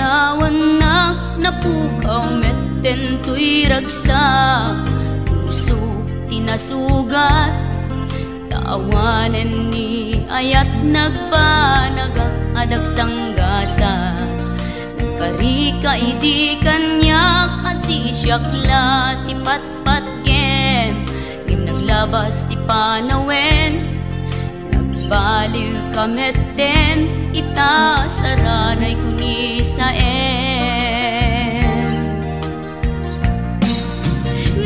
Nawan na napukaw metten tuy ragsa, puso tinasugat, taawanen ni ayat nagpanagak adag sanggasa. Nagkarika idi kanyak asisyakla ti patpatken, ngem naglabas ti panawen, nagbaliw kametten ita saranay kuni saen.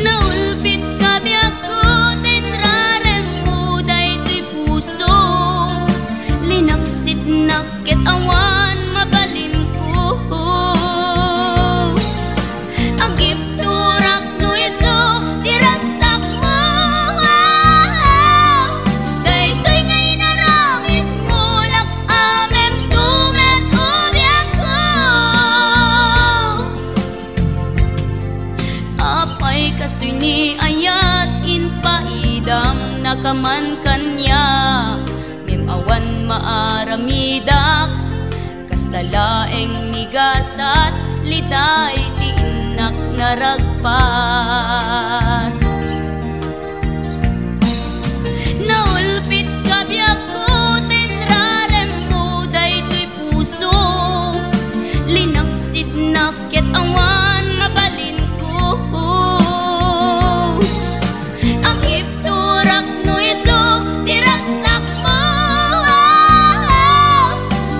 Naulpit kabiyak ko tenrarem mo daytoy puso, linaksit nakit awan mabalin ko. Agip turak no iso diragsak mo, daytoy ngay naramit mo lak amem tumet ubiyak ko. Apay kastoy ni ayat inpaidam nakaman kanya, ngem awan maaramidak kastalaeng migasat liday ti inak naragpat. Naulpit kabiyak ko tenrarem mo daytoy puso, linaksid nakit awan mabalin ko. Ang ipturak no iso diragsak mo,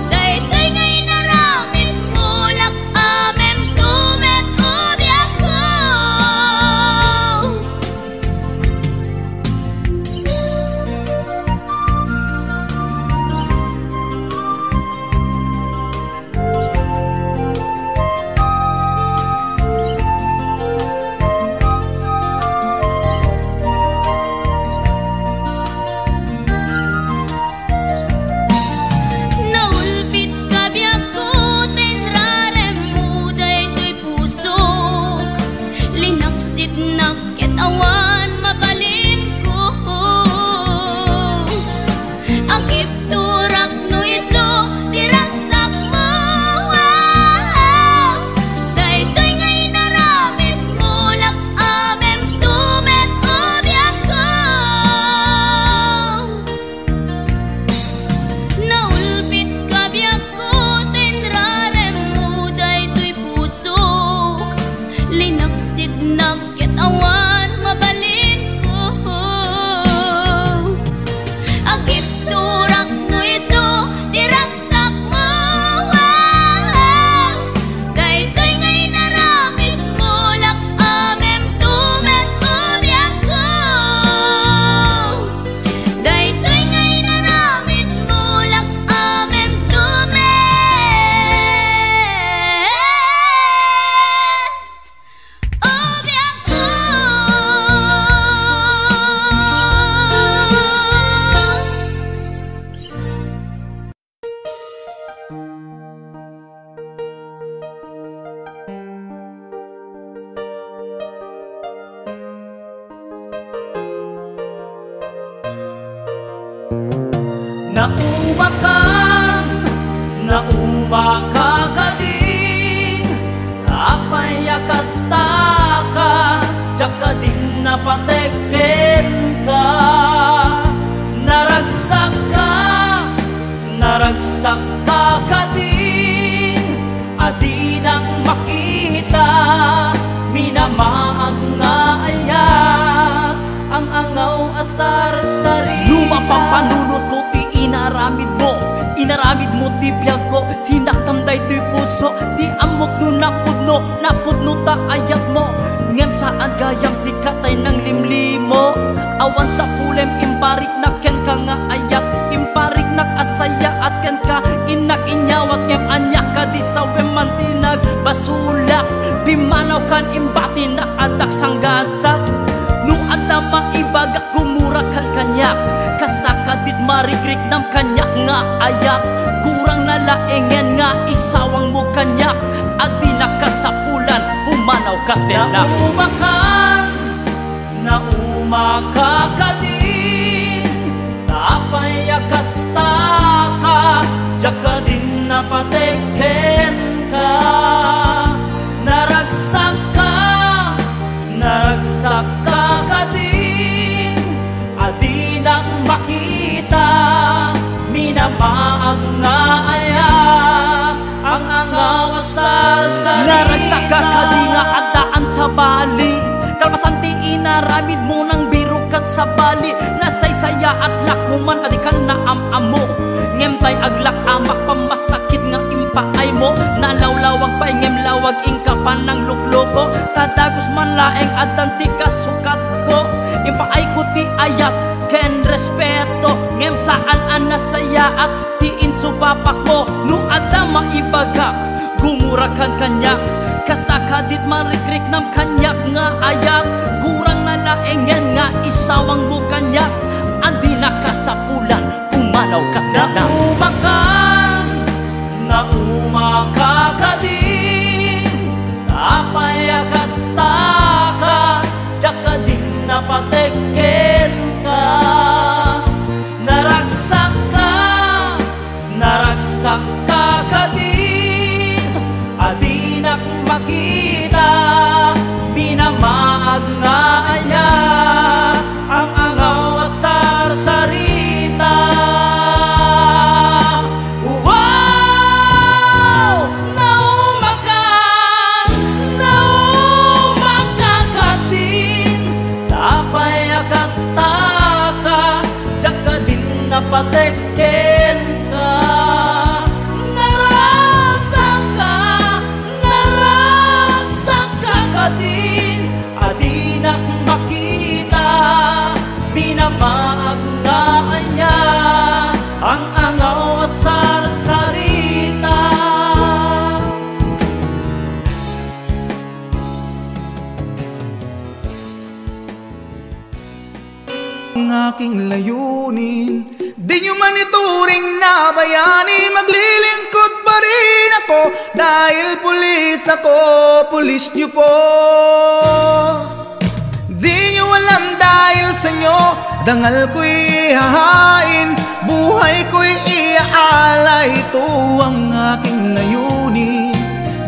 daytoy ngay naramit mo lak amem tumet ubiyak ko. Naulpit kabiyak ko tenrarem mo daytoy puso, linaksid nakit awan mabalin ko. Ang ipturak no iso diragsak mo, daytoy ngay naramit mo lak amem tumet ubiyak ko. Naulpit kabiyak ko tenrarem mo daytoy puso, linaksid nakit awan mabalin ko. Agip turak no iso diragsak mo, daytoy ngay naramit mo lak amem tumet ubiyak ko. Daytoy ngay naramit mo lak amem tumet ubiyak ko. Naumaka ka din, apay akasta ka, tsaka din napatekken ka. Naragsak ka din, adi nang makita, minamaag nga ayak, ang angaw asar sarita. Lumapang panunod ko ti inaramid mo, inaramid mo ti biyag ko, sinaktam daytoy puso, ti amok no napudno ta ayat mo. Ngem saan gayam sikatay ng limlimo, awan sa pulem imparik na ken ka nga ayat, imparik nak asaya at ken ka inak inyawat, ngem anyak ka di sa wemantinag basulak, bimanaw kan imbati na adak sanggasa. Nung adda maibagak gumurakan kanyak, kasta kadit marigrik nam kanyak nga ayat, kurang nalaengen nga isawang mo kanyak, adi nakasapulan pumanaw ka tenak. Naumaka ka din, tapay akasta ka, tsaka din napatekken ka. angaw asar sarita. Naragsak ka kadinga at daan sa bali, kalmasan ti inaramid mo ng birukat sa bali. Nasaysaya at lakuman adikan na amamo, ngem tay aglak amak pamasakit nga impaay mo. Nalawlawag pa ngem lawag ingkapan ng lukloko, tadagos man laeng adanti kasukat ko. Impaay ko ti ayat ken respeto, ngem saan an nasaya at tiin subapak mo. No ada maibagak gumurakan kanyak, kasta kadit marikrik nam kanyak nga ayat. Kurang na laengen nga isawang mo kanyak, andi nakasapulan pumanaw ka na. Naumaka ka din, apay agasta ka, tsaka din napateken ka. Naragsak ka ka din, adinak makita, binamaag nga aya, ang angaw asar sarita. Wow! Naumaka ka din, tapay akasta ka, tsaka din napateken ka. Adinak makita, binamaag nga anya, ang angaw asar sarita. Ang aking layunin, di nyo man ituring na bayani. Maglilingkod pa rin ako, dahil pulis ako, pulis nyo po. Di nyo alam dahil sa inyo, dangal ko'y ihahain, buhay ko'y iaalay. Ito ang aking layunin.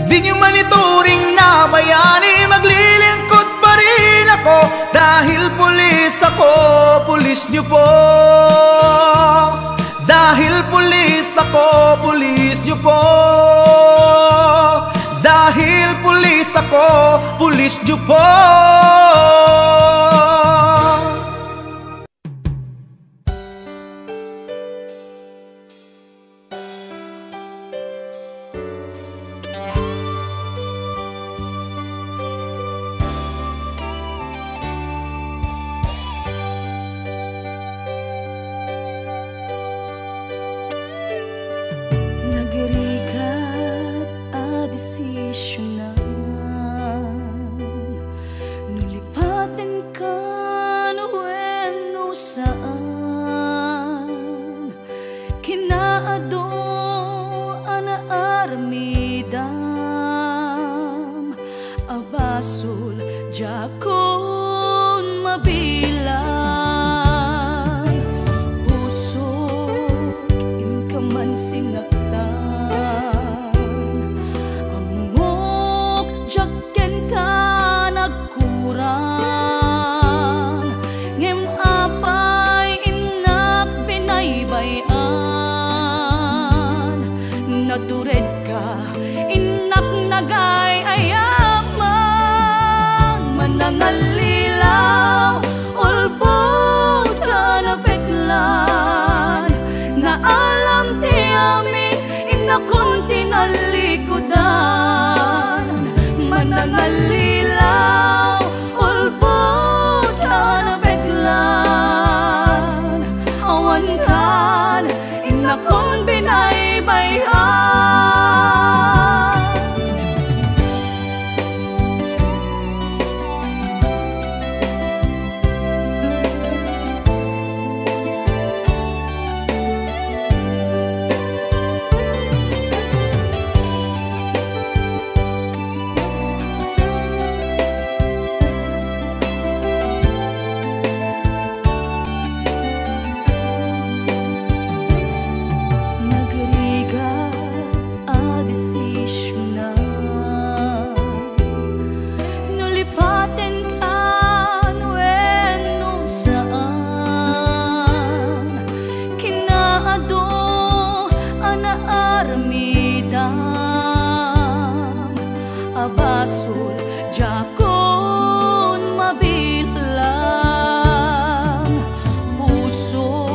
Di nyo man ituring na bayani. Maglilingkod pa rin ako, dahil pulis ako, pulis nyo po. Dahil pulis ako, pulis nyo po. Dahil pulis ako, pulis nyo po. Nagirikat a desisyonan, nulipatin ka no saan, kinaado anaarmidam, abasol jakon mabilang, usok inkaman sinaktan, amok jaken ka nagkurang, ngem apay inak binaybayan, natured ka inak nagay ayaman, manangalilaw ulbod ka na peklan, na alam ti amin inakon tinalikodan, manangalilaw ulbod ka na peklan, awan kan inakon binaybayan. basol, jakon mabilang. Puso,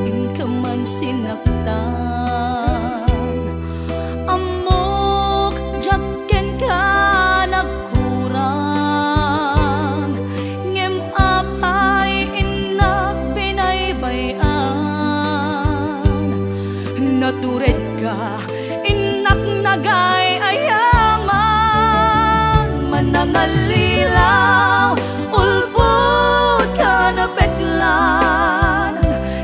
in ka man sinaktan, amok, jaken ka nagkurang. Ngem apay inak pinaybayan, natured ka inak nagay ayaman. Manangalilaw, ulbod ka na peklan,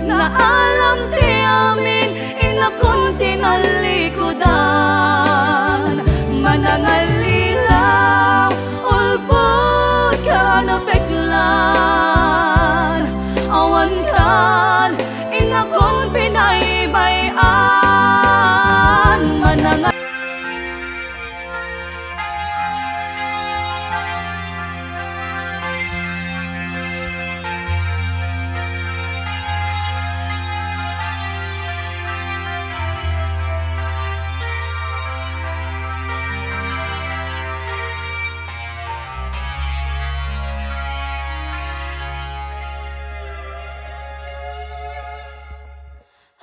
na alam ti amin inakon tinalikodan. Manangalilaw, ulbod ka na peklan, awan kan inakon pinaybayan. Manangal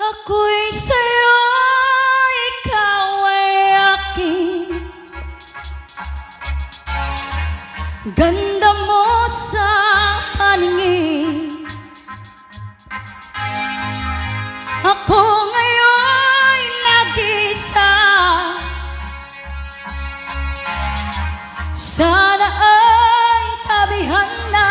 ako'y sa'yo, ikaw ay akin. Ganda mo sa paningin. Ako ngayon nag-isa, sana ay tabihan na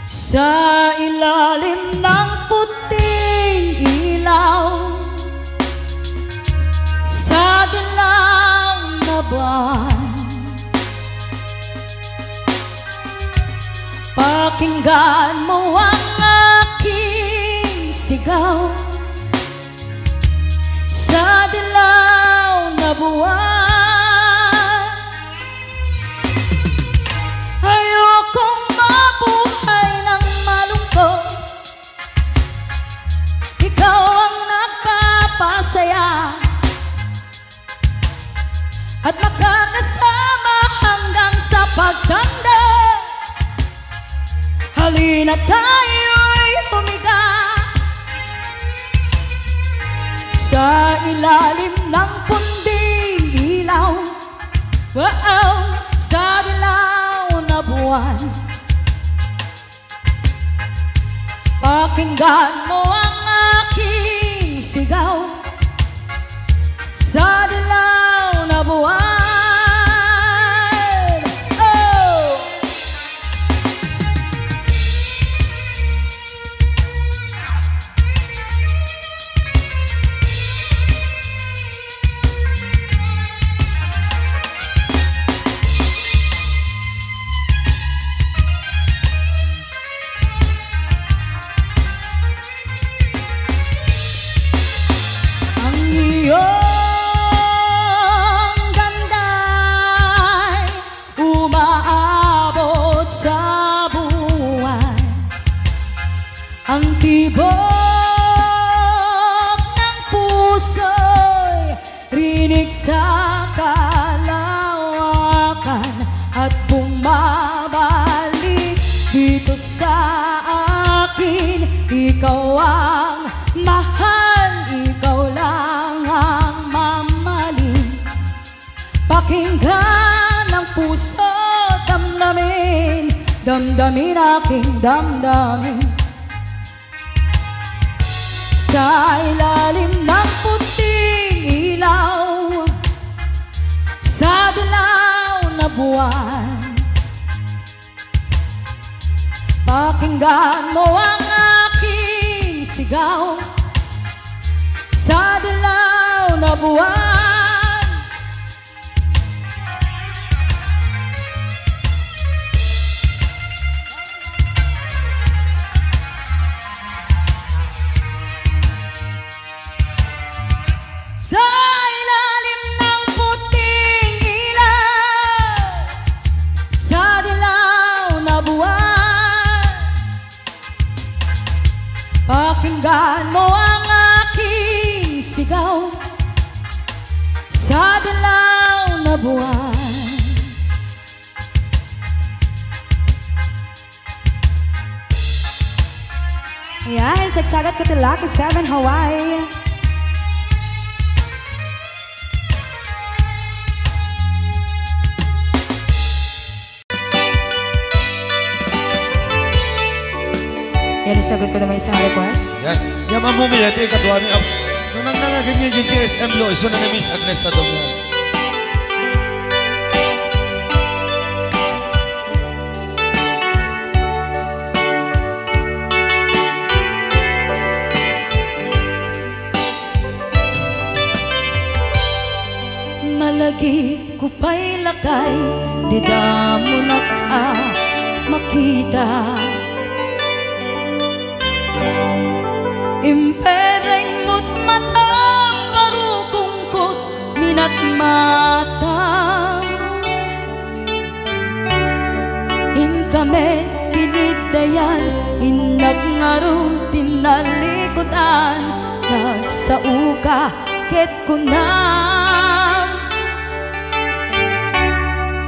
sa ilalim ng puting ilaw, sa dilaw na buwan. Pakinggan mo ang aking sigaw, sa dilaw na buwan. Ayokong mabuhay ng malungkot, ikaw ang nagpapasaya at makakasama hanggang sa pagtanda. Halina tayo'y humiga sa ilalim ng punding ilaw, wow, sa dilaw na buwan. Pakinggan mo ang aking sigaw, sa dilaw na buwan. Oh! Ang iyong ganda'y umaabot sa buwan. Ang tibok ng puso'y rinig sa kalawakan at bumabalik dito sa akin. Ikaw ang mahal, ikaw lang ang mamahalin. Pakinggan ang puso, damdamin, damdamin aking damdamin. Sa ilalim ng puting ilaw, sa dilaw na buwan. Pakinggan mo ang aking sigaw, sa dilaw na buwan. Sa ilalim ng puting ilaw, sa dilaw na buwan. Pakinggan mo ang aking sigaw, sa dilaw na buwan. Ayan, sagsagat ko tila kay 7 Hawaii. Yan, isagot ko naman isang request. Yan. Yan ang mumiyat. Kadwa ni Ab. Nung nangnangagin niya yung GSM lo, iso na na Miss Agnes sa doon. Malagi ko pa'y lakay, di damo na makita. Impereng mo't matang parukungkot minat mata. In kami tinidayan, inag ngaro tinalikodan, nagsauka ket kunam.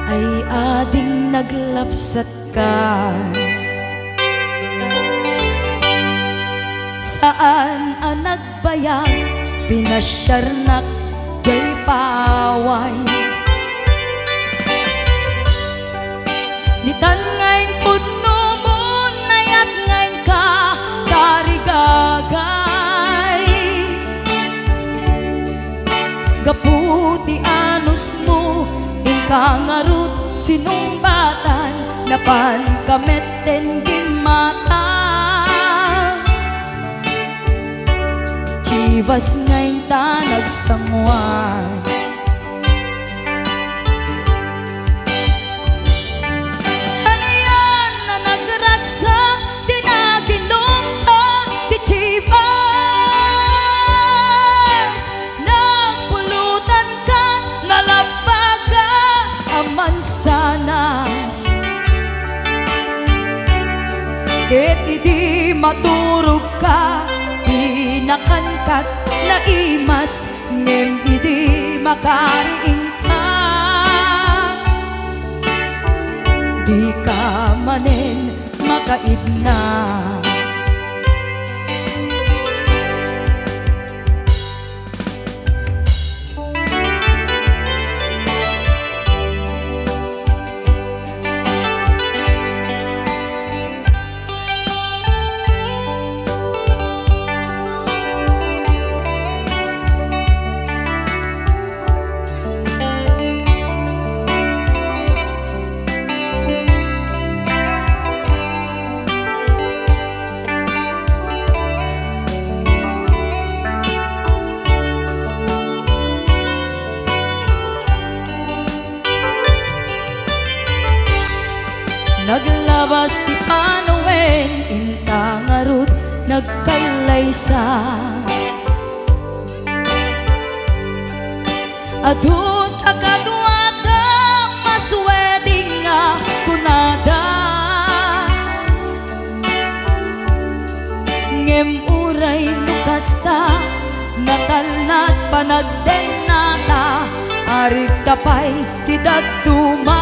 Ay ading naglapsat ka. Saan ang nagbayag, pinasyarnak jay paway. Nitan ngayon pudno mo, nayat ngayon ka, karigagay. Gaputi anos mo, ingkang arut sinumbatan, napan kamet den gimata. Chivas ngayon ta nagsangwan. Ano yan na nagragsak, di naginom ta, di Chivas. Nagpulutan ka, nalabaga, aman sanas. Ket idi maturog ka, nakankat na imas, ngem idi makariing ka. Di ka manen makaidna. Naglabas ti Panoen, intang arut nagkalaysa. Adut akadwata masweding nga kunada. Ngem uray nukasta, natalnat panagdenata, arig tapay ti daduma.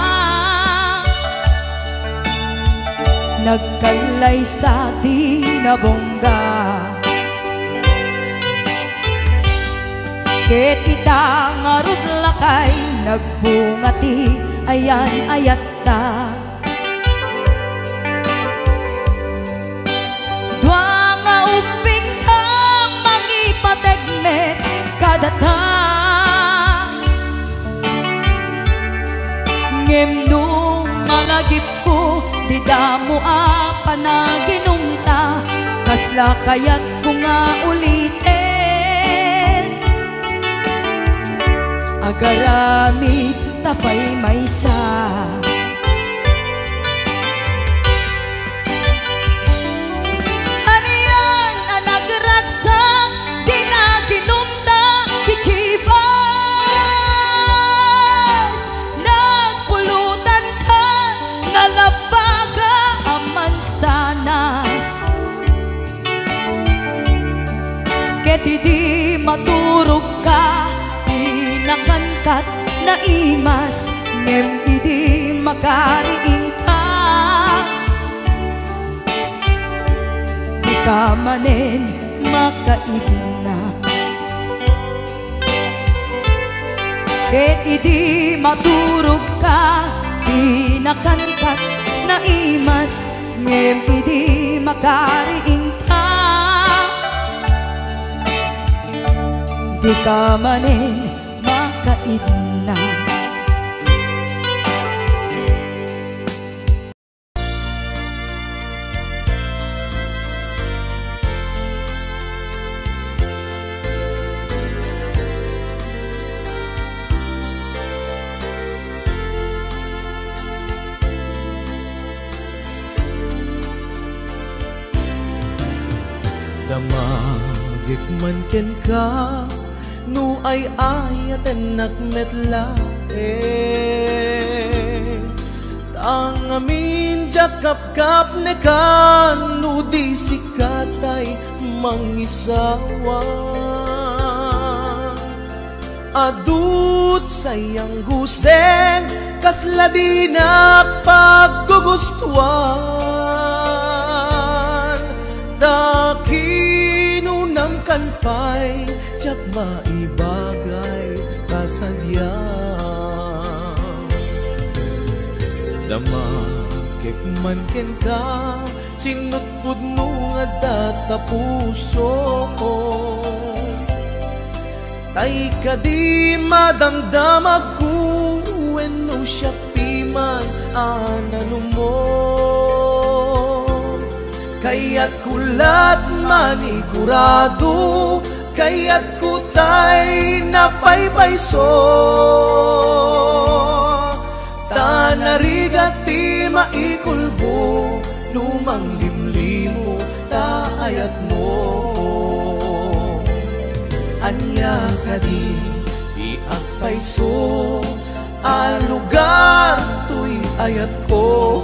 Nagkalay sa tinabongga. Ket kita ngarud lakay, nagbungati ayan ayat ta. Dwa nga uping ka, mangipategmet kadata. Ngem nung malagip ko, di damo panaginumta, kasla kayat ko nga ulitin. Agarami tapay maysa. Ano yan ang nagragsak, di naginumta, di Chivas. Nagpulutan ka, nalabaga, aman sanas. Ket di maturog ka, di nakan nakankat na imas ngem idi makariing ka. Di ka manen makaidna ket idi maturog ka. Di nakankat na imas ngem idi makariing ka. Di ka manen makaidna. Damagik man ken ka nu ay ayaten nakmetla tangamin jakap-kap ne kan nu di sikatay mangisawa adut sayang gusen kasla di paggugustuan dakinunam kanpay jak maibagay kasadya damagik man ken ka sinutpud mo nga data puso tay ka di madamdamag ko wenno siya piman anano mo kaya't kulat manigurado kaya't kutay napaypayso tanarigat ti maikulbo lumang limlimo taayat mo anya ka di agpayso a lugar tuy ayat ko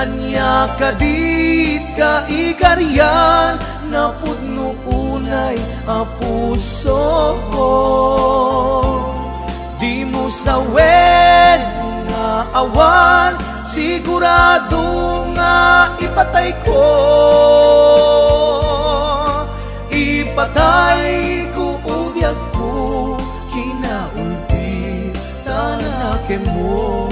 anya ka dit ka ikaryan na pudno unay a puso di mo sawen nga awan sigurado nga ipatay ko ipatay ko ubiyag ko kinaulpi tanake mo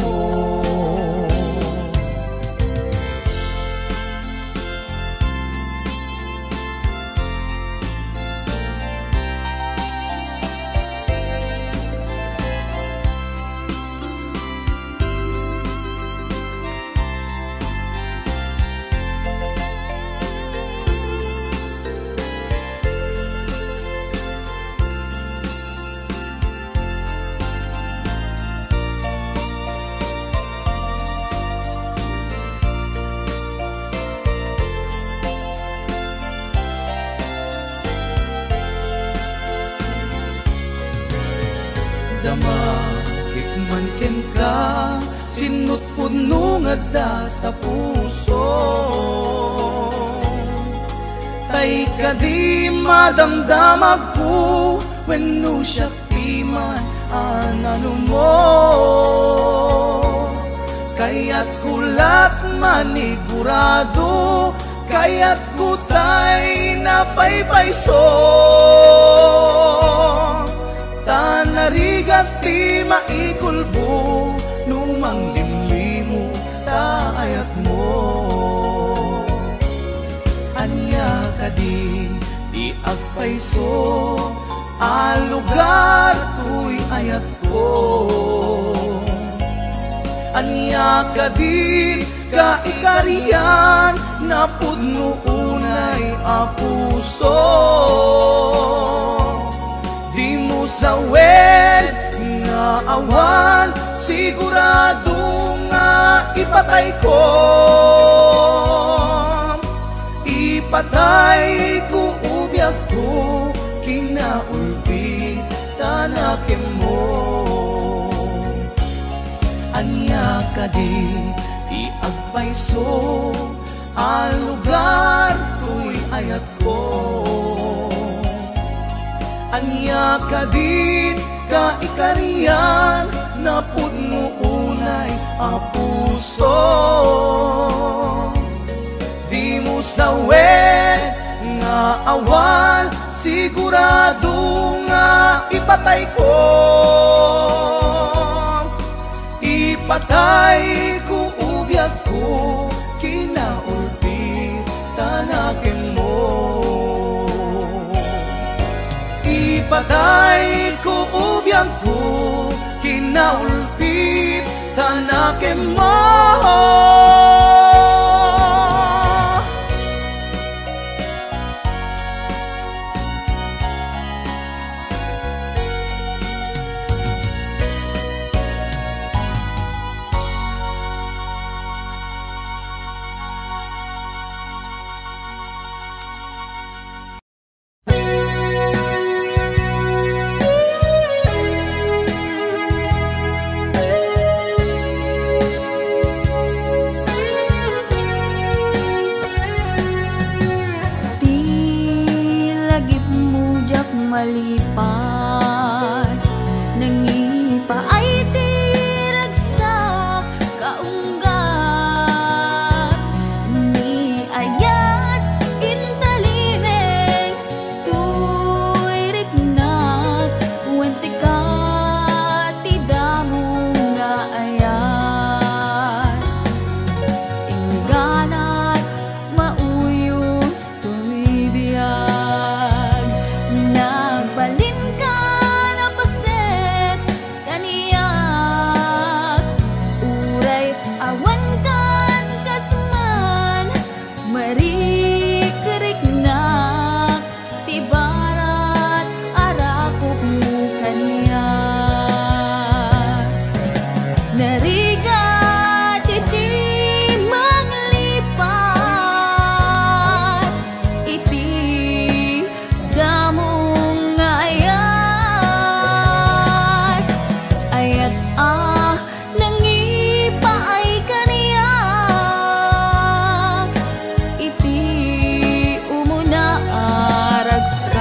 damagik man ken ka sinutpud no nga data puso tay ka di madamdamag ko wenno siya piman anano mo kaya't kulat manigurado kaya't kutay napaypayso tanarigat ti maikulbo lumang limlimo taayat mo anya ka di agpayso a lugar tuy ayat ko anya ka di ka ikariyan na pudno unay a puso di mo sawen nga awan sigurado nga ipatay ko ipatay ko ubiyag ko kinaulpi tanakem mo anya ka di agpayso a lugar tuy ayat ko anya kadit ka ikarian na pudmo unay a puso. Di mo sawen nga awan, sigurado nga ipatay ko. Ipatay ko ubiyag ko, kinaulpi tanakin mo. Ipatay ko ubiyag ko, kinaulpi tanakin mo. Malipat nangipa ay tiragsak kaunggat ni ayat intalimeng tuy riknak wen sikat tidamo nga ayat ingganat mauyos tuy biyag nagbalin ka na paset kaniyak uray awan kan kasman marikerik na tibarat arakop mo kaniyak narigat iti manglipat iti damong ayat ayat nangipa ay kaniyak iti umuna aragsak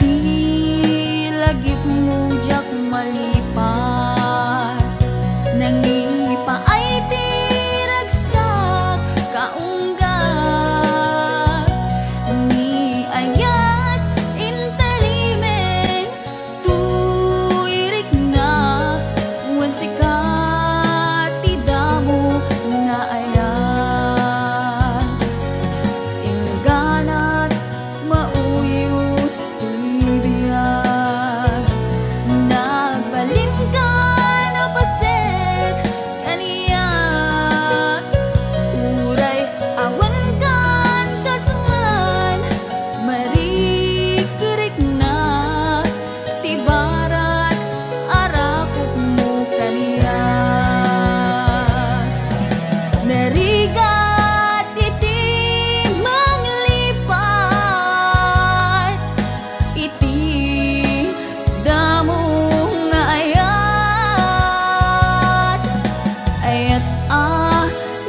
ilagip mo jak malipat nangipa ay tiragsak kaunggat ni ayat intalimeng tuy riknak wen sikat tidamo nga ayat ingganat mauyos tuy biyag nagbalin ka na paset kaniyak uray awan kan kasman marikerik na tibarat arakop mo kaniyak narigat iti manglipat iti damong ayat ayat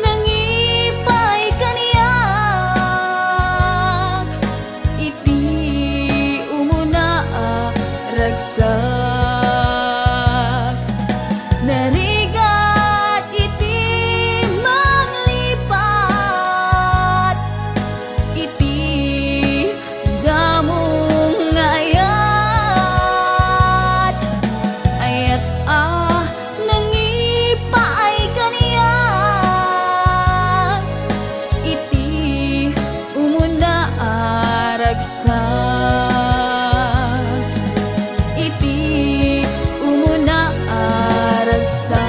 nangipay kaniyak iti umuna ragsak narigat iti manglipat iti damong ayat ayat nangipa ay kaniyak iti umuna aragsak iti umuna aragsak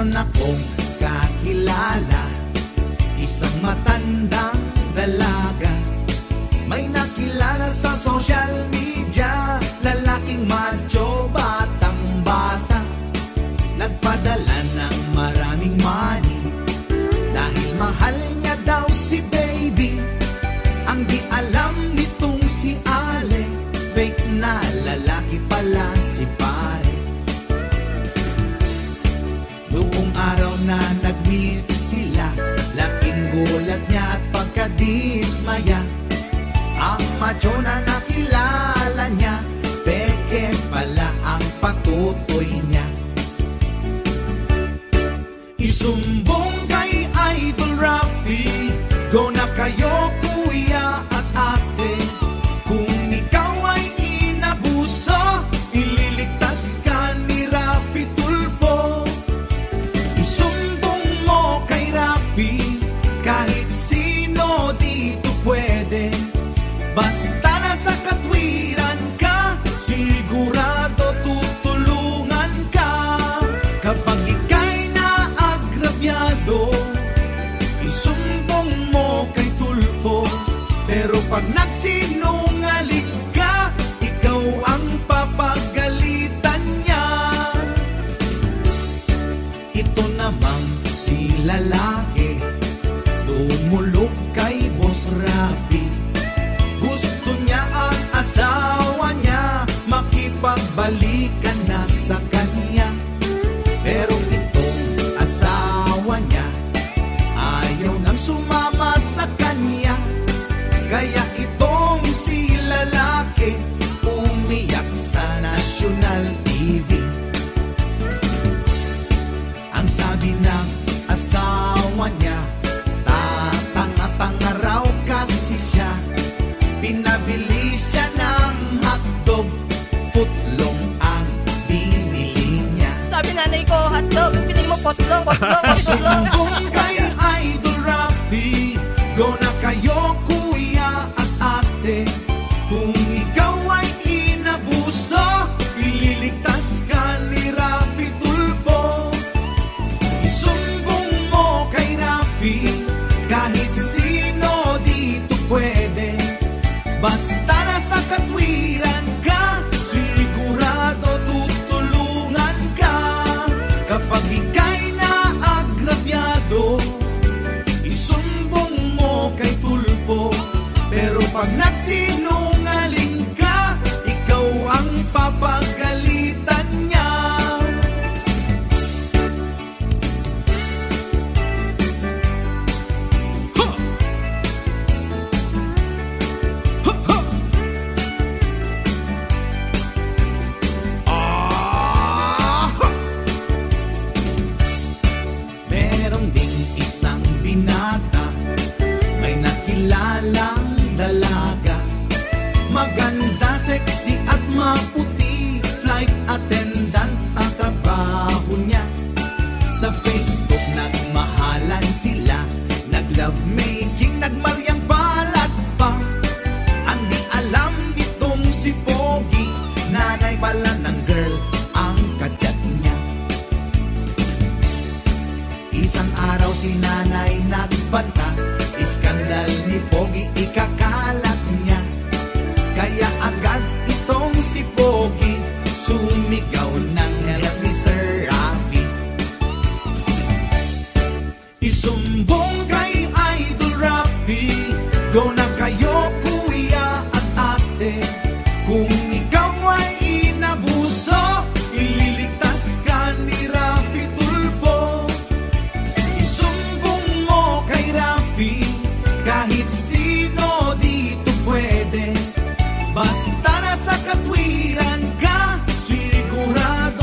Meron akong kakilala, isang matandang dalaga. May nakilala sa social media, lalaking macho, batang bata. Nagpadala ng maraming money dahil mahal niya daw si baby. Ang di alam nitong si Ale, fake na lalaki pala si pare. Noong araw na nag-meet sila, laking gulat niya at pagkadismaya. Ang macho na nakilala niya, peke pala ang patutoy niya. Isumbong kay Idol Rafi, go na kayo kuya at ate. Kung ikaw ay inabuso, ililigtas ka ni Rafi Tulfo. Isumbong mo kay Rafi, kahit sino dito pwede. Basta nasa katwiran ka, sigurado tutulungan ka. Kapag ika'y naagrabyado, isumbong mo kay Tulfo. Pero pag nagsinungaling ka, ikaw ang papagalitan niya. Ito namang si lalaki, dumulog kay Boss Rafi. Gusto niya ang asawa niya, makipagbalikan na sa kanya. Pero itong asawa niya, ayaw nang sumama sa kanya. Kaya itong si lalaki, umiyak sa National TV. Ang sabi ng asawa niya, tatanga-tanga raw kasi siya. Pinabili siya ng hotdog, footlong ang binili niya. Sabi nanay ko, hotdog, pinili mo potlong, potlong, potlong. Sumbong kay Idol Rafi, go na kayo kuya at ate. Kung ikaw ay inabuso, ililigtas ka ni Rafi Tulfo. Isumbong mo kay Rafi, kahit sino dito pwede. Basta nasa katwiran ka, sigurado tutulungan ka. Kapag ika'y naagrabyado, isumbong mo kay Tulfo. Pero pag nagsinungaling ka, ikaw ang papagalitan niya. Meron ding isang binata, may nakilalang dalaga. Maganda, sexy at maputi, flight attendant ang trabaho niya. Sa Facebook nagmahalan sila, nag-lovemaking, nagmaryang balat pa. Ang di alam nitong si Pogi, nanay pala ng girl ang kachat niya. Isang araw si nanay nagbanta, iskandal ni Pogi ikakalat niya. Kaya agad itong si Pogi, sumigaw ng help ni Sir Rafi. Isumbong kay Idol Rafi, go na kayo kuya at ate. Kung ikaw ay inabuso, ililigtas ka ni Rafi Tulfo. Isumbong mo kay Rafi, kahit sino dito pwede. Basta nasa katwiran ka, sigurado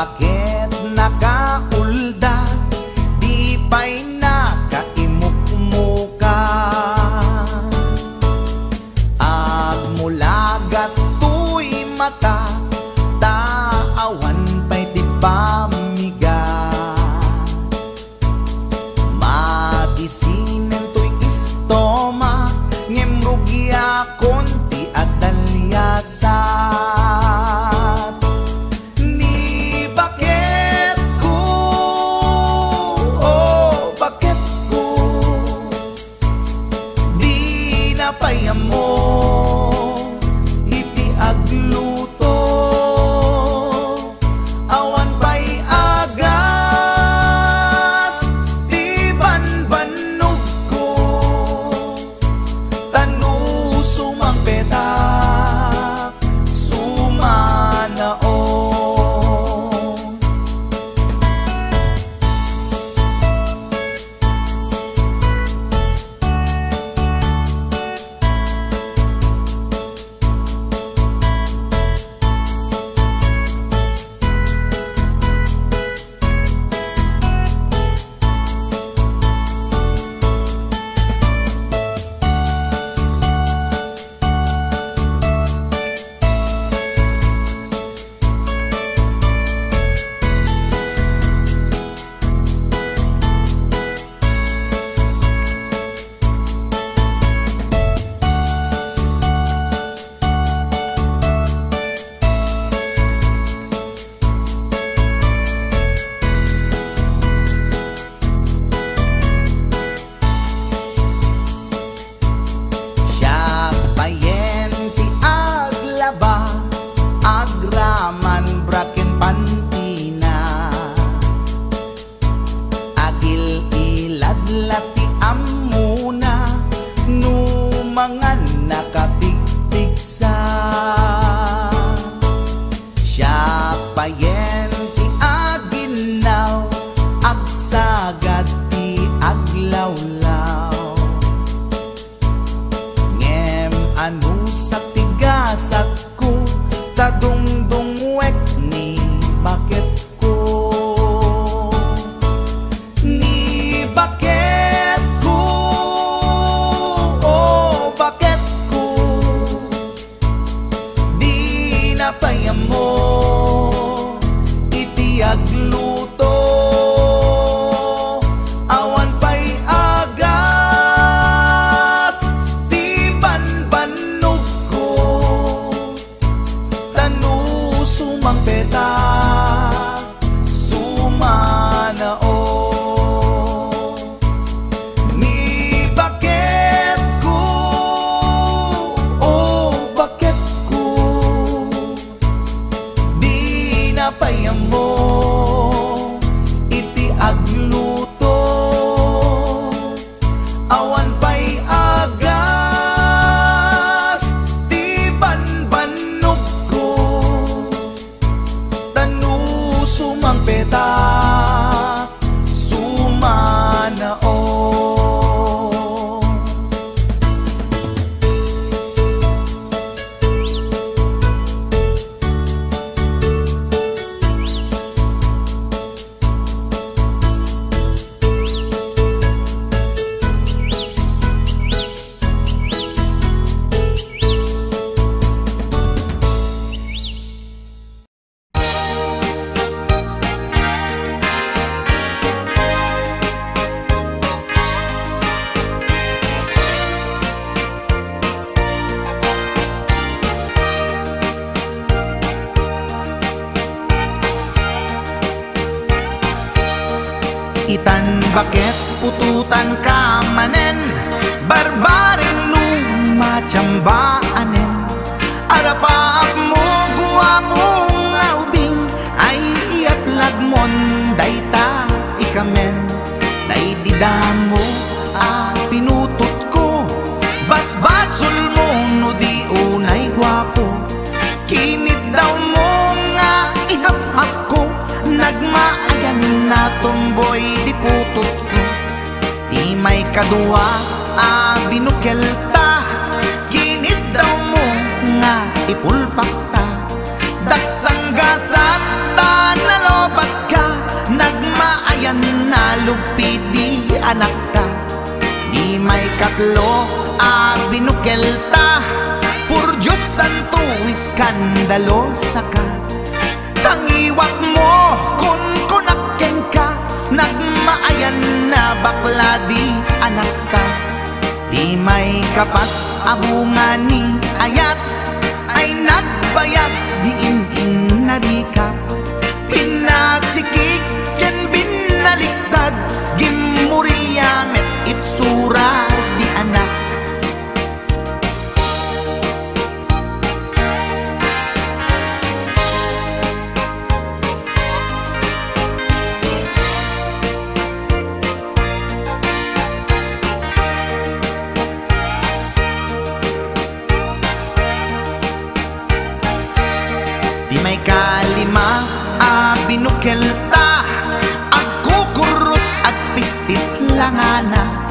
bakit nakaulda, di pa'y nakaimukmuka. Agmulagat tuy mata, taawan pa'y di pamiga. Magisinen tuy istoma, ngemrugya konti at dalyasat. Ni bakit ko, oh bakit ko, di napayam mo iti agluto. Awan pa'y agas, di banbanog ko, tanu sumang petak, sumanao. Agraman braken pantina, agil iladlati amuna, numangan nakapigpigsa. Siya payen ti aginaw, agsagad ti aglawlaw. Ngem anu sa tigasat ko, tadungdungwek ni bakit ko. Ni bakit ko, oh bakit ko, di napayam mo iti agluto. Awan pa'y agas, di banbanog ko, tanu sumang petak, sumanao. Ni bakit ko, oh bakit ko, di napayam mo iti agluto. Awan pa'y agas, di banbanog ko, tanu sumang petak, sumanao. Itan bakit pututan ka manen, barbaring lumachambaanen. Arapaap mo guwapong aubing, ay iaplag mon dayta ikamen. Day didamo pinutot ko, basbasul mo no di unay guwapo. Kinit daw mo nga ihap-hap ko, nagmaayan na tomboy di putot ko. Di may kadua binukelta, kinit daw mo nga ipulpak ta. Daksang gasat ta nalo dalosa ka. Tangiwat mo kun kunakken ka, nagmaayan na bakla di anak ta. Di may kapat abungan ni ayat, ay nagbayag di in narikap. Pinasikik ken binaliktad, gimurilya met itsura di anak. Di may kalima binukelta, agkukurot at pistit langana.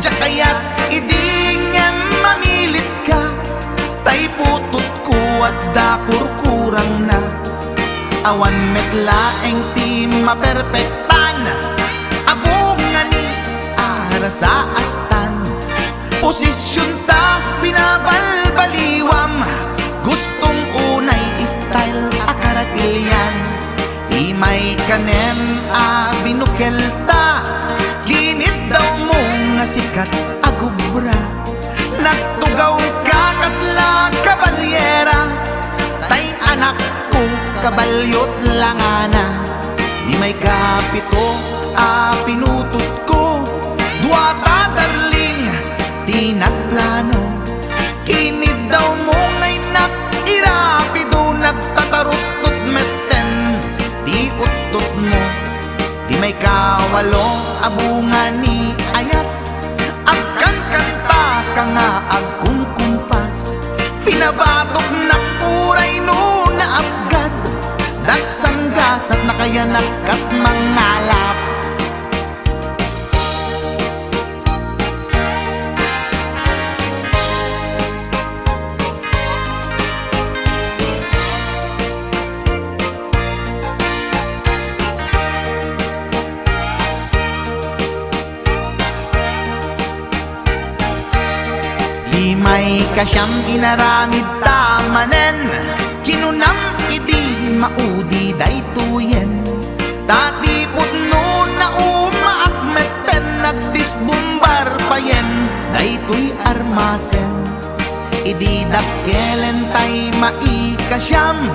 Diya kaya't idingeng mamilit ka, tay putot ko at dakurkurang na. Awan metlaeng ti maperpektan, abungan ni ara sa astan. Posisyon ta binabalbaliwam, gustong unay style akaratilyan. Di may kanen binukelta, ginit daw mo nga sikat agubra. Nagtugaw ka kasla kabalyera, tay anak ko kabalyot langana. Di may kapito pinutot ko, duwata darling di nagplano. Kinid daw mo ngay irapido, nagtatarot meten di utot mo. Di may kawalo abungan ni ayat, agkan kanta ka nga agkong kumpas. Pinabatok na puray no na abgad, dagsanggasat na kaya nakat mangalap. Di may kasyam inaramid tamanen, kinunam idi maudi daytoyen. Tatipot no na umaakmeten, nagdisbumbar payen daytoy armasen. Idi dakkelen tay maikasyam,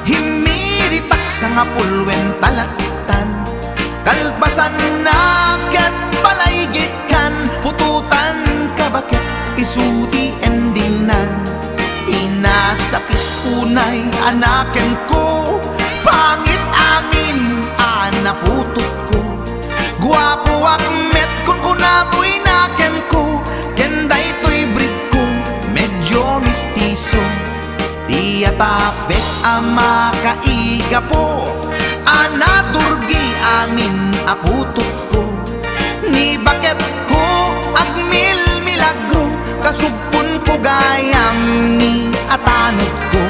himiritak sa nga pulwen talaktan. Kalpasan na kat palaygit kan, pututan kabakit isuti endinan. Inasakit unay anaken ko, pangit amin anaputot ko. Guwapo akmet kun kunapoy naken ko, kenday to'y breed ko medyo mistiso. Di atapek ama kaiga po, anaturgi amin aputot ko. Ni bakit ko agmil milagro, kasugpon ko gayam ni atanod ko.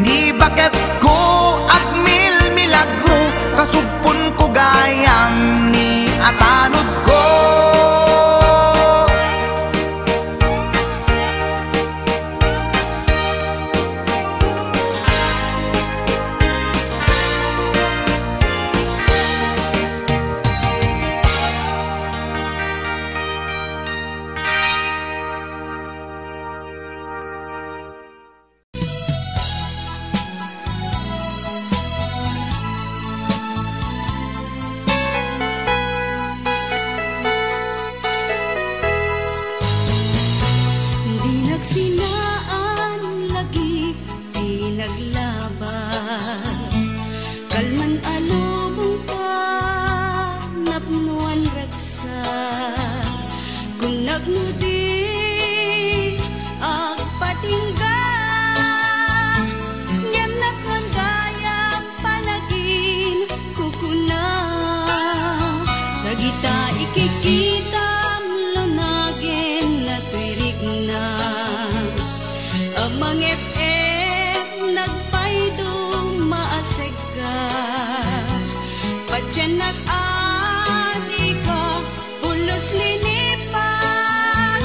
Ni bakit ko agmil milagro, kasugpon ko gayam ni atanod ko. Sinaan lagi di naglabas, kalman alubong ka napnuan raksa. Kung nagnudi agpatingga, ngem nakon gaya panagin kukuna. Nagita ikikita lunagin na tuirig na. Amang FM nagpaydong maaseg ka, padyan nag-adi ka, ulos linipan.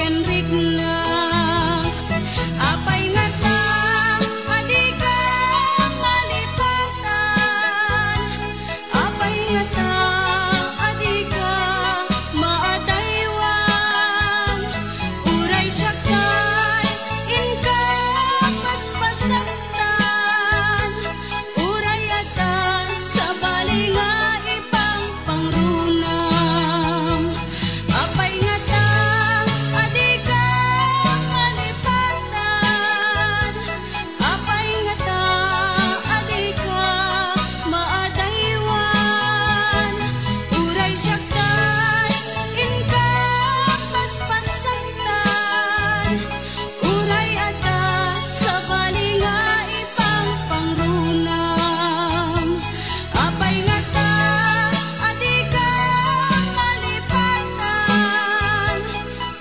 Enric nga. Apay nga ta, adi ka malipatan. Apay nga ta, adi ka maadaywan. Uray siya kay inka paspasaktan. Uray ata sa bali nga ipang pangrunam. Apay nga ta, adi ka malipatan. Apay nga ta, adi ka maadaywan. Uray siya kay inka paspasaktan. Uray ata sa bali nga ipang pangrunam. Apay nga ta, adi ka malipatan.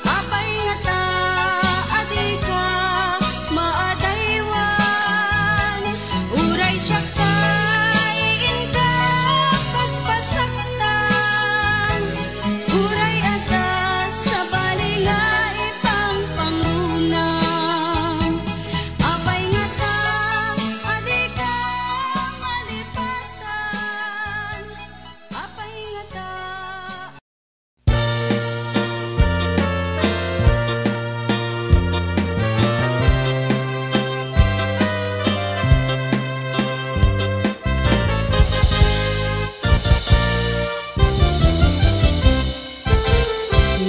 Apay nga ta, adi ka maadaywan. Uray siya kay inka paspasaktan. Uray ata sa bali nga ipang pangrunam. Apay nga ta, adi ka malipatan. Apay nga ta.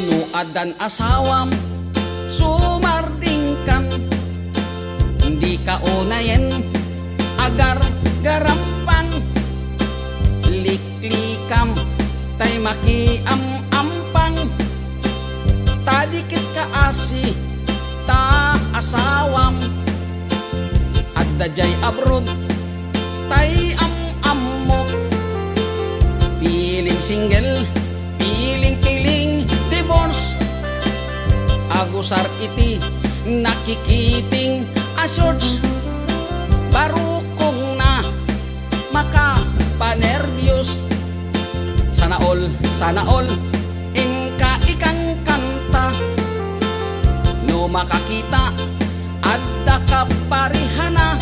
No adan asawam sumarding kan, hindi ka unayen agar garampang. Liklikam tay makiam-ampang, tadikit ka asi ta asawam. At dajay abroad tay am-am mo. Piling single, piling divorce. Agusar iti nakikiting asorts. Barukong na makapanervyos. Sana all inka ikang kanta. No makakita adda ka parihana.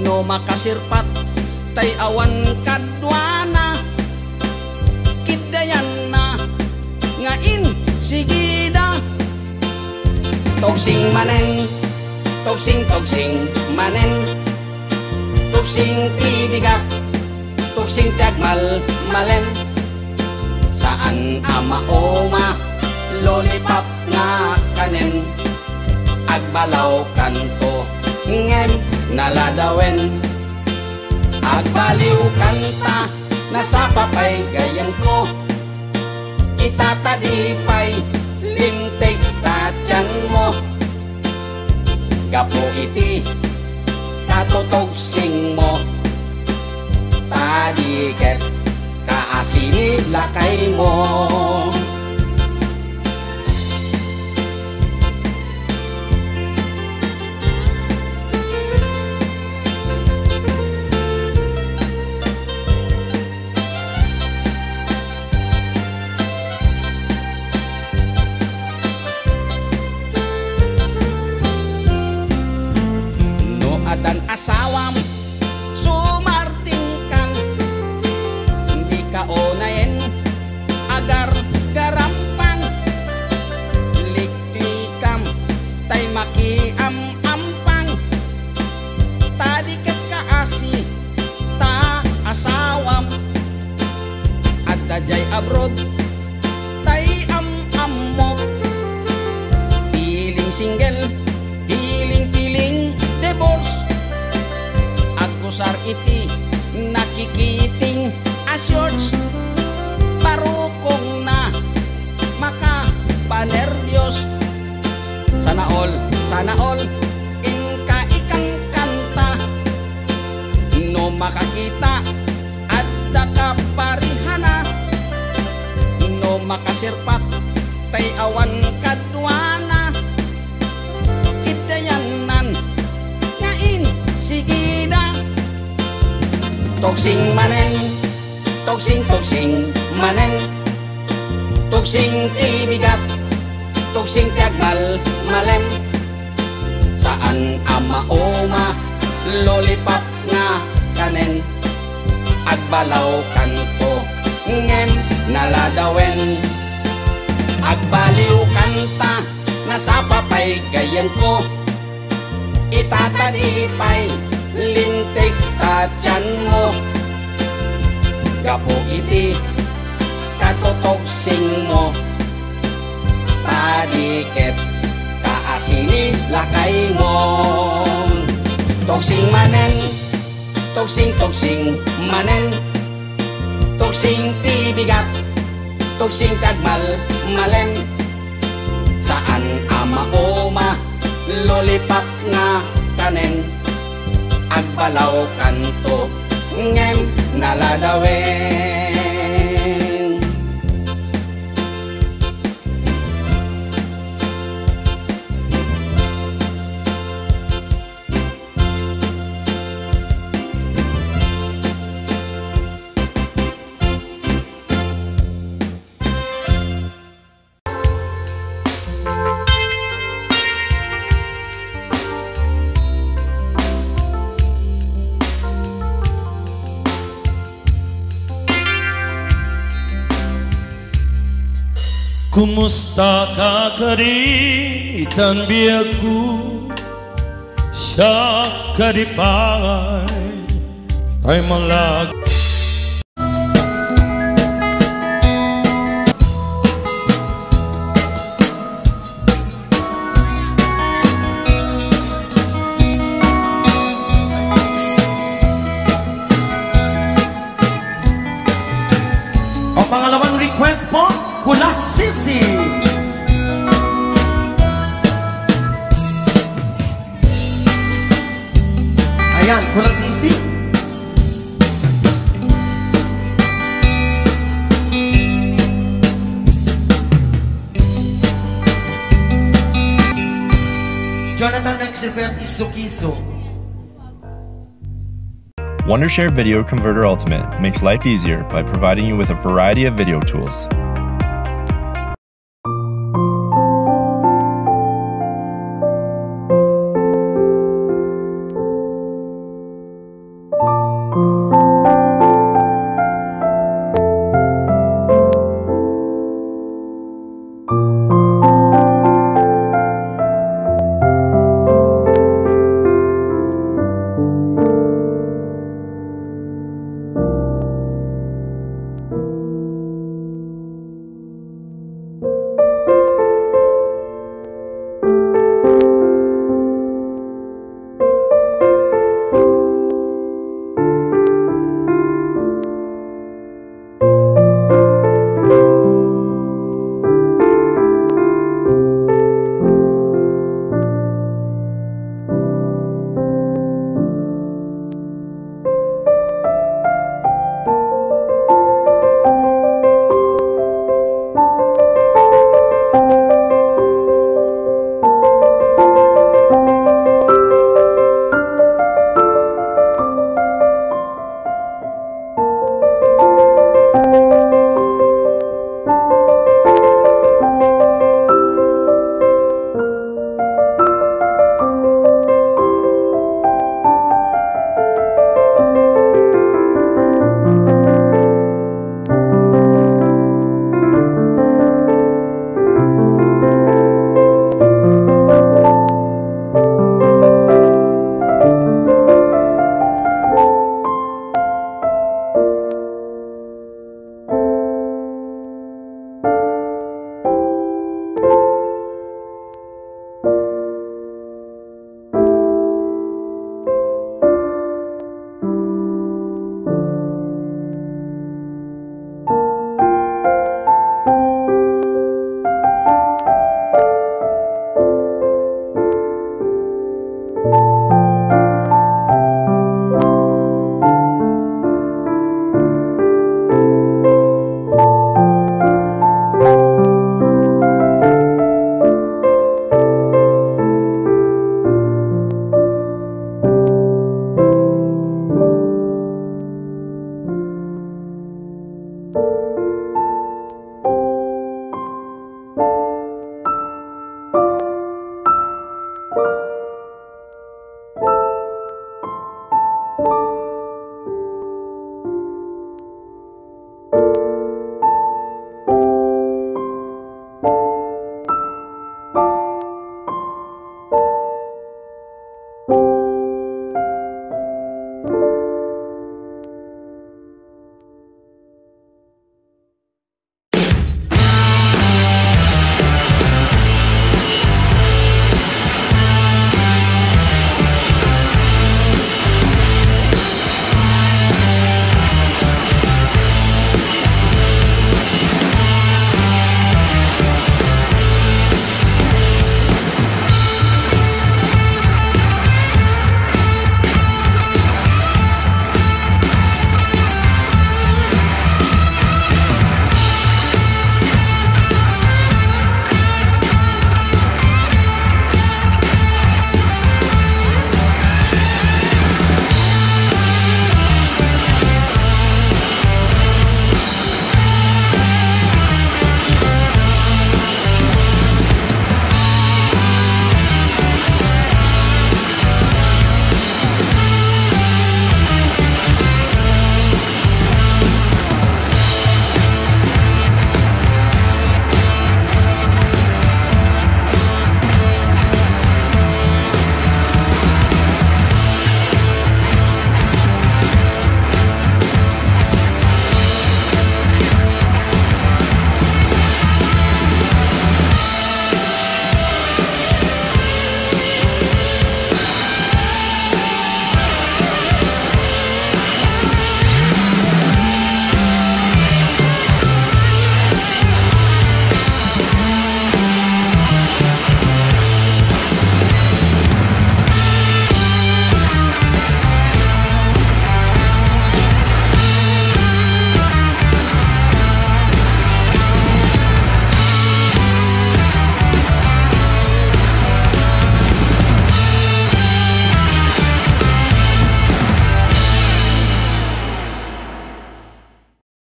No makasirpat tay awan kadwana. Kidayan na ngain sigida. Togsing manen, togsing manen. Togsing tibigat, togsing tiagmal malen. Saan amaoma lollipop nga kanen. Agbalaw kanto ngem naladawen. Agbaliw kanta nasa papay gayang ko. Itatadipay lintay tatyan mo. Gapo iti katotogsing mo. Tadiket kaasini lakay mo. Adan asawam sumarding kan, hindi ka unayen agar garampang. Liklikam tay makiam-ampang, tadiket ka asi ta asawam. At dajay abroad tay am-am mo. Piling single, piling divorce. Agusar iti nakikiting asyorts. Parukong na makapanervyos. Sana all inka ikang kanta. No makakita adda ka parihana. No makasirpat tay awan kadwana. Kidayanan ngain sigida. Togsing manen, togsing manen. Togsing tibigat, tugsing tiagmal malem saan amaoma lollipop nga kanen agbalaw kanto ngem naladawen agbaliw kanta nasapapay gayan ko itatadipay lintik tatyan mo gapo iti katutogsing mo tadiket kaasini lakay mo togsing manen togsing manen togsing tibigat togsing tagmal malem saan amaoma lollipop nga kanen agbalaw kanto ngem naladawen Kumusta ka kari itan biyaku sa karipay ay malag O pangalawang request po Kula Sisi. Ayan, Kula Sisi. Jonathan next request is Sukiso. Wondershare Video Converter Ultimate makes life easier by providing you with a variety of video tools.